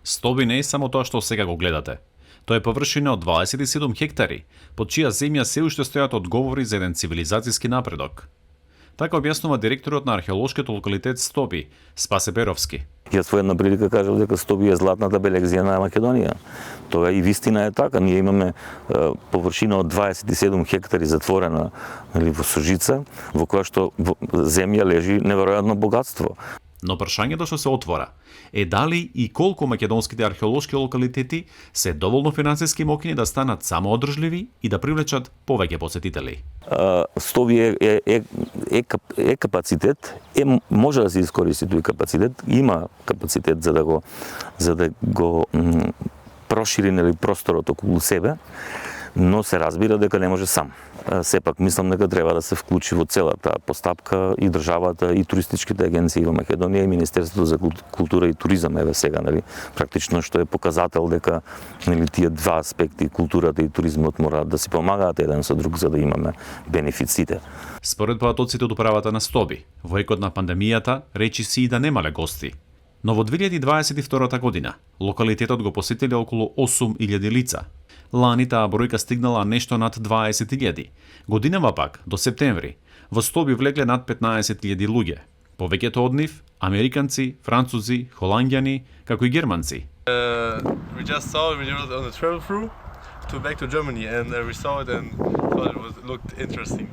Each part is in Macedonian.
Стоби не е само тоа што сега го гледате. Тоа е површина од 27 хектари, под чија земја се уште стојат одговори за еден цивилизацијски напредок. Така објаснува директорот на археолошкиот локалитет Стоби, Спасе Перовски. Јас во една прилика кажав дека Стоби е златната белегзија на Македонија. Тоа и вистина е така. Ние имаме површина од 27 хектари затворена во Сужица, во која што земја лежи неверојатно богатство. Но прашањето што се отвора е дали и колку македонските археолошки локалитети се доволно финансиски мокни да станат самоодржливи и да привлечат повеќе посетители. Стоби е капацитет, може да се искористи тој капацитет, има капацитет за да го прошири просторот околу себе, но се разбира дека не може сам. Сепак мислам дека треба да се вклучи во целата постапка и државата и туристичките агенции во Македонија и Министерството за култура и туризам еве сега, практично што е показател дека тие два аспекти, културата и туризмот мораат да си помагаат еден со друг за да имаме бенефиците. Според поатоците од управата на Стоби, во екот на пандемијата речи си и да немале гости. Но во 2022 година локалитетот го посетиле околу 8.000 лица. Лани таа бројка стигнала нешто над 20.000. Годинава пак, до септември, во Стоби влегле над 15.000 луѓе. Повеќето од нив американци, французи, холанѓани, како и германци. We just saw it when we were on the travel through to back to Germany and we saw it and thought it looked interesting.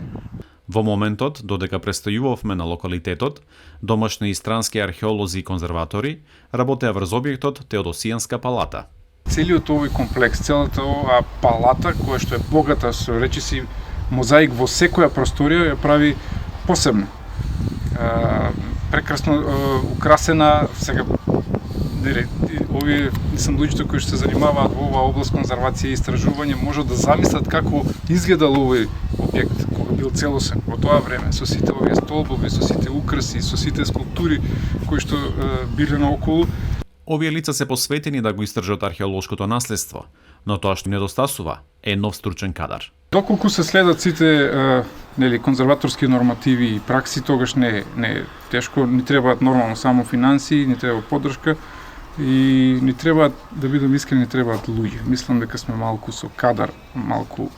Во моментот, додека престојувавме на локалитетот, домашни и странски археолози и конзерватори работеа врз објектот Теодосијанска палата. Целиот овој комплекс, целата оваа палата, која што е богата со речиси мозаик во секоја просторија, ја прави посебна. Прекрасно украсена, сега овие сам луѓето кои што се занимаваат во оваа област конзервација и истражување можат да замислат како изгледал овој објект кога бил целосен во тоа време, со сите овие столбови, со сите украси, со сите скулптури кои што биле наоколу. Овие лица се посветени да го истражат археолошкото наследство, но тоа што недостасува е нов стручен кадар. Доколку се следат сите конзерваторски нормативи и пракси, тогаш не е тешко, ни требаат нормално само финансии, ни треба поддршка и ни требаат, да бидам искрен, ни требаат луѓе. Мислам дека сме малку со кадар, малку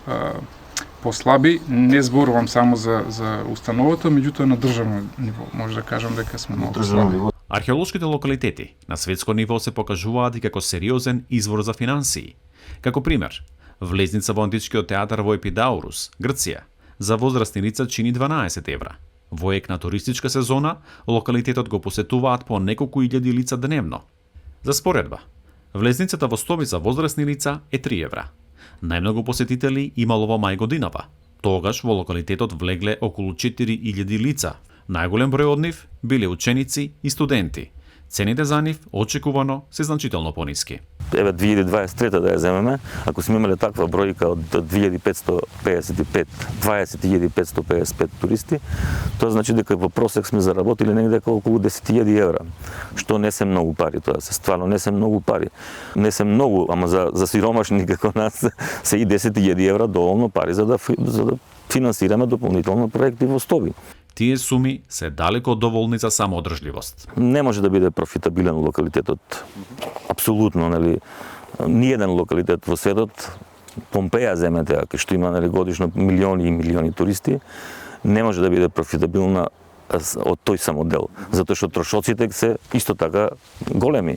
послаби. Не зборувам само за установата, меѓутоа на државно ниво. Може да кажам дека сме малку слаби. Археолошките локалитети на светско ниво се покажуваат и како сериозен извор за финансии. Како пример, влезница во античкиот театар во Епидаурус, Грција, за возрастни лица чини 12 евра. Во ек на туристичка сезона, локалитетот го посетуваат по неколку илјади лица дневно. За споредба, влезницата во Стоби за возрастни лица е 3 евра. Најмногу посетители имало во мај годинава. Тогаш во локалитетот влегле околу 4000 лица. Најголем број од нив биле ученици и студенти. Цените за нив очекувано се значително пониски. Еве 2023 да ја земеме, ако сме имале таква бројка од 20.555 туристи, тоа значи дека во просек сме заработили негде околу 10.000 евра, што не се многу пари, тоа се стварно не се многу пари. Не се многу, ама за сиромашни како нас се и 10.000 евра доволно пари за да финансираме дополнително проекти во Стоби. Тие суми се далеко од доволни за самоодржливост. Не може да биде профитабилен локалитетот. Апсолутно, ниеден локалитет во светот, Помпеја земете, кај што има годишно милиони и милиони туристи, не може да биде профитабилна од тој само дел, затоа што трошоците се исто така големи.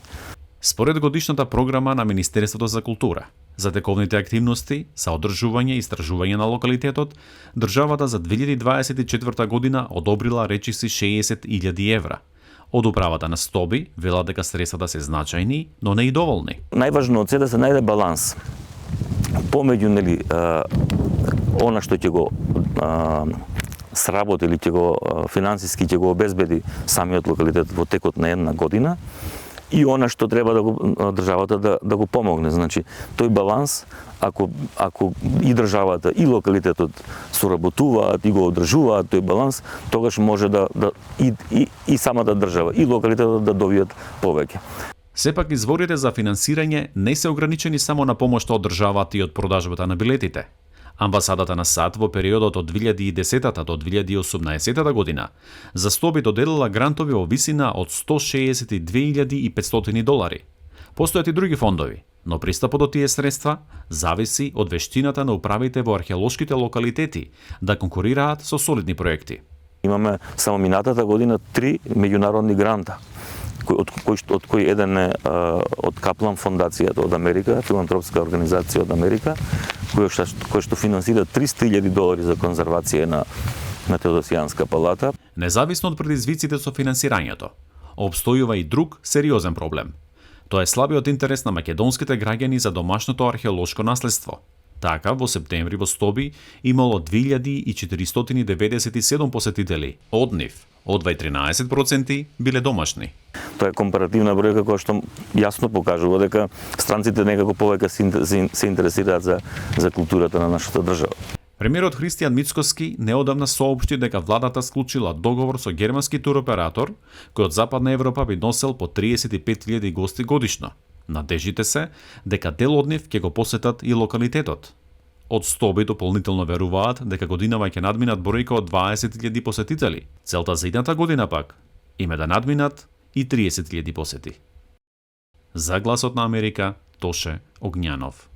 Според годишната програма на Министерството за култура, за тековните активности, содржување и истражување на локалитетот, државата за 2024 година одобрила речиси 60.000 евра. Од управата на Стоби велат дека средствата се значајни, но не и доволни. Најважно од се да се најде баланс помеѓу она што ќе го сработи или ќе го финансиски ќе го обезбеди самиот локалитет во текот на една година и она што треба државата да го помогне. Значи, тој баланс, ако и државата и локалитетот соработуваат и го одржуваат тој баланс, тогаш може и самата држава и локалитетот да добијат повеќе. Сепак изворите за финансирање не се ограничени само на помошта од државата и од продажбата на билетите. Амбасадата на САД во периодот од 2010 до 2018 година за Стоби доделила грантови во висина од $162.500. Постојат и други фондови, но пристапот до тие средства зависи од вештината на управите во археолошките локалитети да конкурираат со солидни проекти. Имаме само минатата година 3 меѓународни гранта, од кои еден е од Каплан фондацијата од Америка, филантропска организација од Америка, која што финансира $300,000 за конзервација на Теодосијанска палата. Независно од предизвиците со финансирањето, обстојува и друг сериозен проблем. Тоа е слабиот интерес на македонските граѓани за домашното археолошко наследство. Така, во септември во Стоби имало 2497 посетители. Од нив, одвај 13% биле домашни. Тоа е компаративна бројка која што јасно покажува дека странците некако повеќе се интересираат за културата на нашата држава. Премиерот Христијан Мицкоски неодамна соопшти дека владата склучила договор со германски туроператор кој од Западна Европа би носел по 35.000 гости годишно. Надежите се дека дел од нив ќе го посетат и локалитетот. Од Стоби дополнително веруваат дека годинава ќе надминат бројка од 20.000 посетители. Целта за идната година пак им е да надминат и 30.000 посети. За Гласот на Америка, Тоше Огњанов.